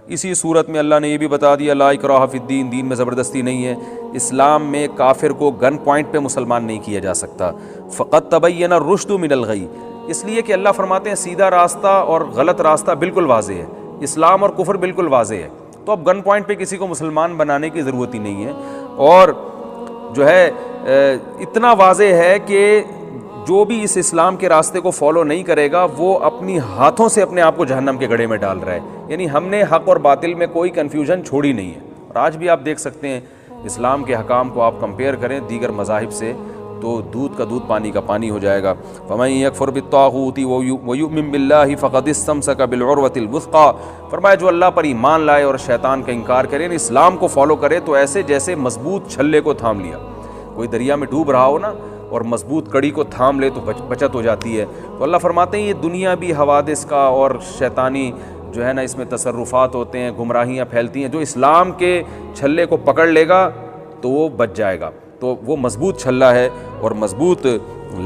اسی صورت میں اللہ نے یہ بھی بتا دیا لا اکراہ فی الدین، دین میں زبردستی نہیں ہے. اسلام میں کافر کو گن پوائنٹ پہ مسلمان نہیں کیا جا سکتا. فقط تبین الرشد من الغی، اس لیے کہ اللہ فرماتے ہیں سیدھا راستہ اور غلط راستہ بالکل واضح ہے، اسلام اور کفر بالکل واضح ہے. تو اب گن پوائنٹ پہ کسی کو مسلمان بنانے کی ضرورت ہی نہیں ہے. اور جو ہے اتنا واضح ہے کہ جو بھی اس اسلام کے راستے کو فالو نہیں کرے گا وہ اپنی ہاتھوں سے اپنے آپ کو جہنم کے گڑھے میں ڈال رہا ہے. یعنی ہم نے حق اور باطل میں کوئی کنفیوژن چھوڑی نہیں ہے. اور آج بھی آپ دیکھ سکتے ہیں اسلام کے حکام کو آپ کمپیئر کریں دیگر مذاہب سے تو دودھ کا دودھ پانی کا پانی ہو جائے گا. فَمَن يَكْفُرْ بِالطَّاغُوتِ وَيُؤْمِن بِاللَّهِ فَقَدِ اسْتَمْسَكَ بِالْعُرْوَةِ الْوُثْقَىٰ. فرمایا جو اللہ پر ایمان لائے اور شیطان کا انکار کرے، اسلام کو فالو کرے تو ایسے جیسے مضبوط چھلے کو تھام لیا. کوئی دریا میں ڈوب رہا ہو نا اور مضبوط کڑی کو تھام لے تو بچت ہو جاتی ہے. تو اللہ فرماتے ہیں یہ دنیا بھی حوادث کا اور شیطانی جو ہے نا اس میں تصرفات ہوتے ہیں، گمراہیاں پھیلتی ہیں. جو اسلام کے چھلے کو پکڑ لے گا تو وہ بچ جائے گا. تو وہ مضبوط چھلا ہے اور مضبوط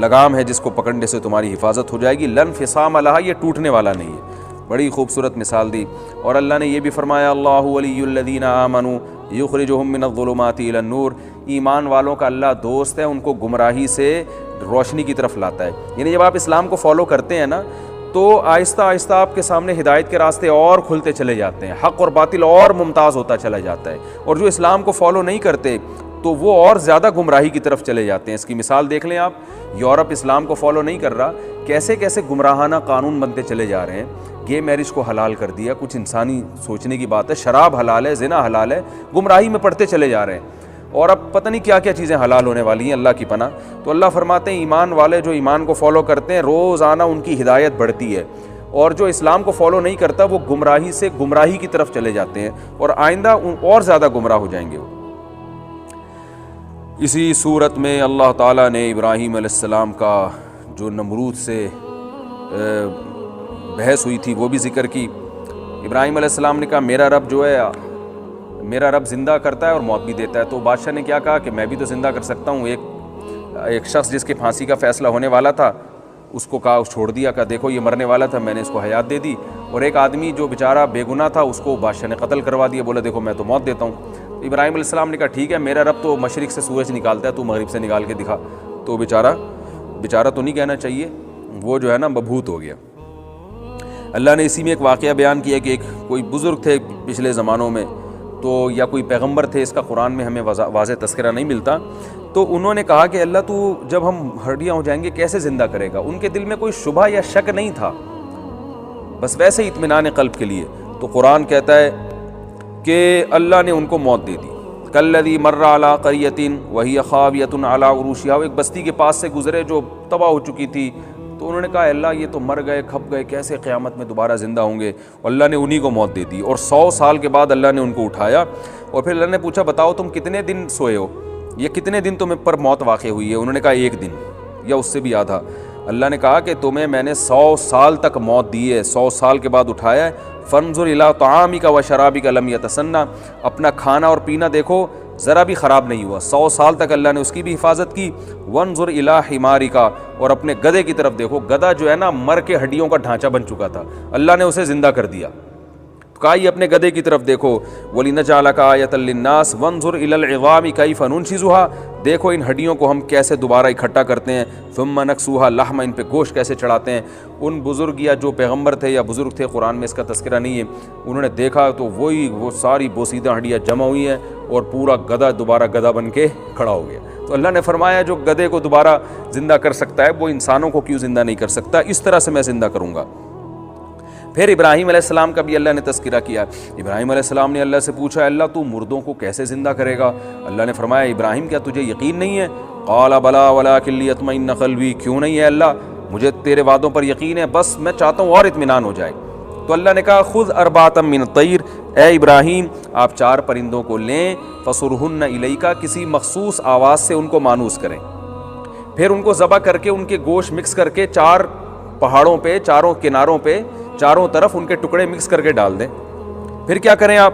لگام ہے جس کو پکڑنے سے تمہاری حفاظت ہو جائے گی. لن فصام لہا، یہ ٹوٹنے والا نہیں ہے. بڑی خوبصورت مثال دی. اور اللہ نے یہ بھی فرمایا اللہ ولی الذین آمنوا یخرجہم من الظلمات الی النور، ایمان والوں کا اللہ دوست ہے، ان کو گمراہی سے روشنی کی طرف لاتا ہے. یعنی جب آپ اسلام کو فالو کرتے ہیں نا تو آہستہ آہستہ آپ کے سامنے ہدایت کے راستے اور کھلتے چلے جاتے ہیں، حق اور باطل اور ممتاز ہوتا چلا جاتا ہے. اور جو اسلام کو فالو نہیں کرتے تو وہ اور زیادہ گمراہی کی طرف چلے جاتے ہیں. اس کی مثال دیکھ لیں آپ، یورپ اسلام کو فالو نہیں کر رہا، کیسے کیسے گمراہانہ قانون بنتے چلے جا رہے ہیں. گے میرج کو حلال کر دیا، کچھ انسانی سوچنے کی بات ہے. شراب حلال ہے، زنا حلال ہے، گمراہی میں پڑتے چلے جا رہے ہیں. اور اب پتہ نہیں کیا کیا چیزیں حلال ہونے والی ہیں، اللہ کی پناہ. تو اللہ فرماتے ہیں ایمان والے جو ایمان کو فالو کرتے ہیں روزانہ ان کی ہدایت بڑھتی ہے، اور جو اسلام کو فالو نہیں کرتا وہ گمراہی سے گمراہی کی طرف چلے جاتے ہیں اور آئندہ اور زیادہ گمراہ ہو جائیں گے وہ. اسی صورت میں اللہ تعالیٰ نے ابراہیم علیہ السلام کا جو نمرود سے بحث ہوئی تھی وہ بھی ذکر کی. ابراہیم علیہ السلام نے کہا میرا رب جو ہے میرا رب زندہ کرتا ہے اور موت بھی دیتا ہے. تو بادشاہ نے کیا کہا کہ میں بھی تو زندہ کر سکتا ہوں. ایک شخص جس کے پھانسی کا فیصلہ ہونے والا تھا اس کو کہا، چھوڑ دیا، کہ دیکھو یہ مرنے والا تھا، میں نے اس کو حیات دے دی. اور ایک آدمی جو بیچارہ بے گناہ تھا اس کو بادشاہ نے قتل کروا دیا، بولا دیکھو میں تو موت دیتا ہوں. ابراہیم علیہ السلام نے کہا ٹھیک ہے، میرا رب تو مشرق سے سورج نکالتا ہے، تو مغرب سے نکال کے دکھا. تو بیچارہ تو نہیں کہنا چاہیے، وہ جو ہے نا مبہوت ہو گیا. اللہ نے اسی میں ایک واقعہ بیان کیا کہ ایک کوئی بزرگ تھے پچھلے زمانوں میں، تو یا کوئی پیغمبر تھے، اس کا قرآن میں ہمیں واضح تذکرہ نہیں ملتا. تو انہوں نے کہا کہ اللہ تو جب ہم ہڈیاں ہو جائیں گے کیسے زندہ کرے گا. ان کے دل میں کوئی شبہ یا شک نہیں تھا، بس ویسے ہی اطمینان قلب کے لیے. تو قرآن کہتا ہے کہ اللہ نے ان کو موت دے دی. کالذی مر علی قریۃ وہی خاویۃ علی عروشہا، ایک بستی کے پاس سے گزرے جو تباہ ہو چکی تھی. تو انہوں نے کہا اللہ یہ تو مر گئے، کھپ گئے، کیسے قیامت میں دوبارہ زندہ ہوں گے. اللہ نے انہی کو موت دے دی اور 100 سال کے بعد اللہ نے ان کو اٹھایا. اور پھر اللہ نے پوچھا بتاؤ تم کتنے دن سوئے ہو، یہ کتنے دن تمہیں پر موت واقع ہوئی ہے. انہوں نے کہا 1 دن یا اس سے بھی آدھا. اللہ نے کہا کہ تمہیں میں نے 100 سال تک موت دی ہے، 100 سال کے بعد اٹھایا ہے. فانظر الی طعامک و شرابک لم یتسنى، اپنا کھانا اور پینا دیکھو ذرا بھی خراب نہیں ہوا. 100 سال تک اللہ نے اس کی بھی حفاظت کی. وانظر الی حمارک، اور اپنے گدھے کی طرف دیکھو. گدھا جو ہے نا مر کے ہڈیوں کا ڈھانچہ بن چکا تھا، اللہ نے اسے زندہ کر دیا. کہا یہ اپنے گدھے کی طرف دیکھو. وَلِنَجْعَلَكَ آیَةً لِلنَّاسِ وَانظُرْ إِلَى الْعِظَامِ كَيْفَ نُنشِزُهَا، دیکھو ان ہڈیوں کو ہم کیسے دوبارہ اکٹھا کرتے ہیں. ثُمَّ نَكْسُوهَا لَحْمًا، ان پہ گوشت کیسے چڑھاتے ہیں. ان بزرگ یا جو پیغمبر تھے یا بزرگ تھے، قرآن میں اس کا تذکرہ نہیں ہے، انہوں نے دیکھا تو وہ ساری بوسیدہ ہڈیاں جمع ہوئی ہیں اور پورا گدھا دوبارہ گدھا بن کے کھڑا ہو گیا. تو اللہ نے فرمایا جو گدھے کو دوبارہ زندہ کر سکتا ہے وہ انسانوں کو کیوں زندہ نہیں کر سکتا. اس طرح سے میں زندہ کروں گا. پھر ابراہیم علیہ السلام کا بھی اللہ نے تذکرہ کیا. ابراہیم علیہ السلام نے اللہ سے پوچھا اللہ تو مردوں کو کیسے زندہ کرے گا. اللہ نے فرمایا ابراہیم کیا تجھے یقین نہیں ہے. قال بلا ولکن لیطمئن قلبی، کیوں نہیں ہے اللہ، مجھے تیرے وعدوں پر یقین ہے، بس میں چاہتا ہوں اور اطمینان ہو جائے. تو اللہ نے کہا خذ اربعۃ من الطیر، اے ابراہیم آپ 4 پرندوں کو لیں، فصرہن الیک، کسی مخصوص آواز سے ان کو مانوس کریں. پھر ان کو ذبح کر کے ان کے گوشت مکس کر کے 4 پہاڑوں پہ، چاروں کناروں پہ، چاروں طرف ان کے ٹکڑے مکس کر کے ڈال دیں. پھر کیا کریں آپ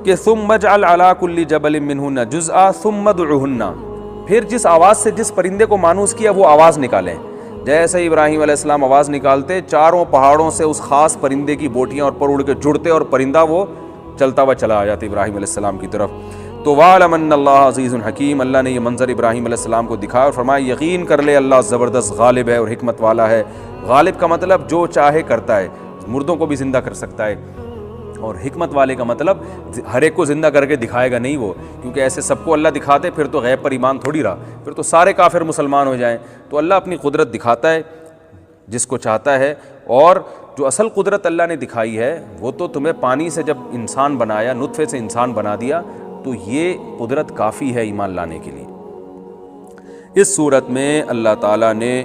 کہ ثم اجعل علی کل جبل منہن جزءا ثم ادعہن، پھر جس آواز سے جس پرندے کو مانوس کیا وہ آواز نکالیں. جیسے ابراہیم علیہ السلام آواز نکالتے، چاروں پہاڑوں سے اس خاص پرندے کی بوٹیاں اور پر اڑ کے جڑتے اور پرندہ وہ چلتا ہوا چلا آ جاتا ابراہیم علیہ السلام کی طرف. تو وَاعْلَمْ أَنَّ اللَّهَ عَزِيزٌ حَكِيمٌ، اللہ نے یہ منظر ابراہیم علیہ السلام کو دکھایا اور فرمایا یقین کر لے اللہ زبردست غالب ہے اور حکمت والا ہے. غالب کا مطلب جو چاہے کرتا ہے، مردوں کو بھی زندہ کر سکتا ہے، اور حکمت والے کا مطلب ہر ایک کو زندہ کر کے دکھائے گا نہیں وہ، کیونکہ ایسے سب کو اللہ دکھاتے پھر تو غیب پر ایمان تھوڑی رہا، پھر تو سارے کافر مسلمان ہو جائیں. تو اللہ اپنی قدرت دکھاتا ہے جس کو چاہتا ہے، اور جو اصل قدرت اللہ نے دکھائی ہے وہ تو تمہیں پانی سے جب انسان بنایا، نطفے سے انسان بنا دیا، تو یہ قدرت کافی ہے ایمان لانے کے لیے. اس صورت میں اللہ تعالیٰ نے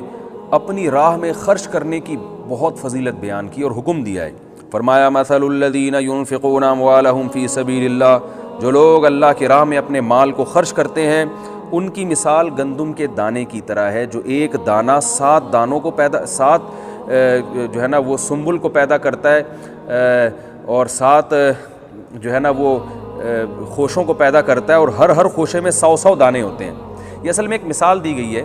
اپنی راہ میں خرچ کرنے کی بہت فضیلت بیان کی اور حکم دیا ہے. فرمایا مثل الذین ينفقون اموالهم فی سبیل اللہ، جو لوگ اللہ کی راہ میں اپنے مال کو خرچ کرتے ہیں ان کی مثال گندم کے دانے کی طرح ہے، جو ایک دانہ 7 دانوں کو سات جو ہے نا وہ سنبل کو پیدا کرتا ہے، اور 7 جو ہے نا وہ خوشوں کو پیدا کرتا ہے، اور ہر خوشے میں 100 دانے ہوتے ہیں. یہ اصل میں ایک مثال دی گئی ہے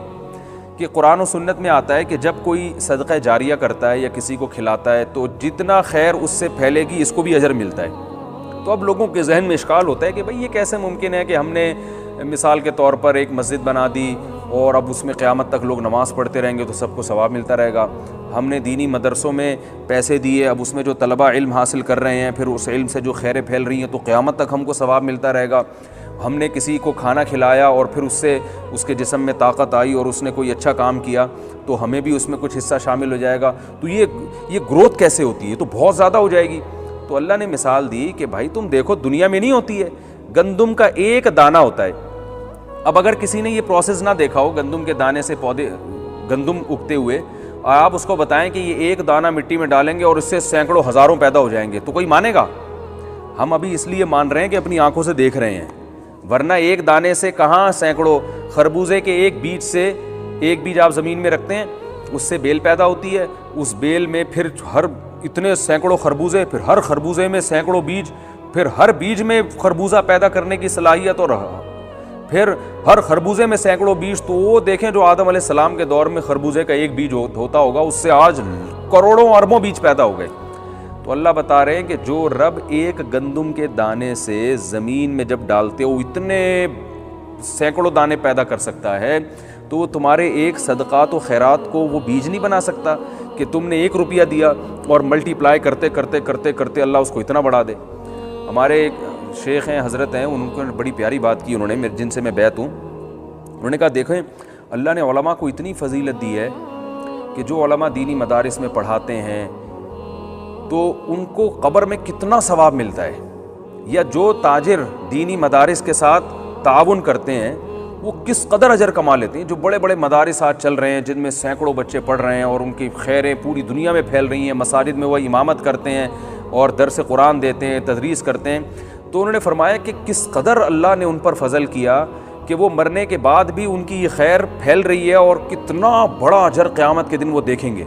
کہ قرآن و سنت میں آتا ہے کہ جب کوئی صدقہ جاریہ کرتا ہے یا کسی کو کھلاتا ہے تو جتنا خیر اس سے پھیلے گی اس کو بھی اجر ملتا ہے. تو اب لوگوں کے ذہن میں اشکال ہوتا ہے کہ بھئی یہ کیسے ممکن ہے کہ ہم نے مثال کے طور پر ایک مسجد بنا دی اور اب اس میں قیامت تک لوگ نماز پڑھتے رہیں گے تو سب کو ثواب ملتا رہے گا. ہم نے دینی مدرسوں میں پیسے دیے، اب اس میں جو طلبہ علم حاصل کر رہے ہیں پھر اس علم سے جو خیریں پھیل رہی ہیں تو قیامت تک ہم کو ثواب ملتا رہے گا. ہم نے کسی کو کھانا کھلایا اور پھر اس سے اس کے جسم میں طاقت آئی اور اس نے کوئی اچھا کام کیا تو ہمیں بھی اس میں کچھ حصہ شامل ہو جائے گا. تو یہ گروتھ کیسے ہوتی ہے؟ تو بہت زیادہ ہو جائے گی. تو اللہ نے مثال دی کہ بھائی تم دیکھو دنیا میں نہیں ہوتی ہے، گندم کا ایک دانہ ہوتا ہے. اب اگر کسی نے یہ پروسیس نہ دیکھا ہو گندم کے دانے سے پودے گندم اگتے ہوئے، اور آپ اس کو بتائیں کہ یہ ایک دانہ مٹی میں ڈالیں گے اور اس سے سینکڑوں ہزاروں پیدا ہو جائیں گے، تو کوئی مانے گا؟ ہم ابھی اس لیے مان رہے ہیں کہ اپنی آنکھوں سے دیکھ رہے ہیں، ورنہ ایک دانے سے کہاں سینکڑوں. خربوزے کے ایک بیج آپ زمین میں رکھتے ہیں، اس سے بیل پیدا ہوتی ہے، اس بیل میں پھر ہر اتنے سینکڑوں خربوزے، پھر ہر خربوزے میں سینکڑوں بیج، پھر ہر بیج میں خربوزہ پیدا کرنے کی صلاحیت، اور پھر ہر خربوزے میں سینکڑوں بیج. تو وہ دیکھیں جو آدم علیہ السلام کے دور میں خربوزے کا ایک بیج ہوتا ہوگا، اس سے آج کروڑوں اربوں بیج پیدا ہو گئے. تو اللہ بتا رہے ہیں کہ جو رب ایک گندم کے دانے سے زمین میں جب ڈالتے ہو اتنے سینکڑوں دانے پیدا کر سکتا ہے، تو وہ تمہارے ایک صدقات و خیرات کو وہ بیج نہیں بنا سکتا کہ تم نے 1 روپیہ دیا اور ملٹی پلائی کرتے کرتے کرتے کرتے اللہ اس کو اتنا بڑھا دے. ہمارے ایک شیخ ہیں، حضرت ہیں، ان کو بڑی پیاری بات کی انہوں نے، جن سے میں بیعت ہوں. انہوں نے کہا دیکھیں اللہ نے علماء کو اتنی فضیلت دی ہے کہ جو علماء دینی مدارس میں پڑھاتے ہیں تو ان کو قبر میں کتنا ثواب ملتا ہے، یا جو تاجر دینی مدارس کے ساتھ تعاون کرتے ہیں وہ کس قدر اجر کما لیتے ہیں. جو بڑے بڑے مدارس آج چل رہے ہیں جن میں سینکڑوں بچے پڑھ رہے ہیں اور ان کی خیریں پوری دنیا میں پھیل رہی ہیں، مساجد میں وہ امامت کرتے ہیں اور درس قرآن دیتے ہیں، تدریس کرتے ہیں. تو انہوں نے فرمایا کہ کس قدر اللہ نے ان پر فضل کیا کہ وہ مرنے کے بعد بھی ان کی یہ خیر پھیل رہی ہے اور کتنا بڑا اجر قیامت کے دن وہ دیکھیں گے.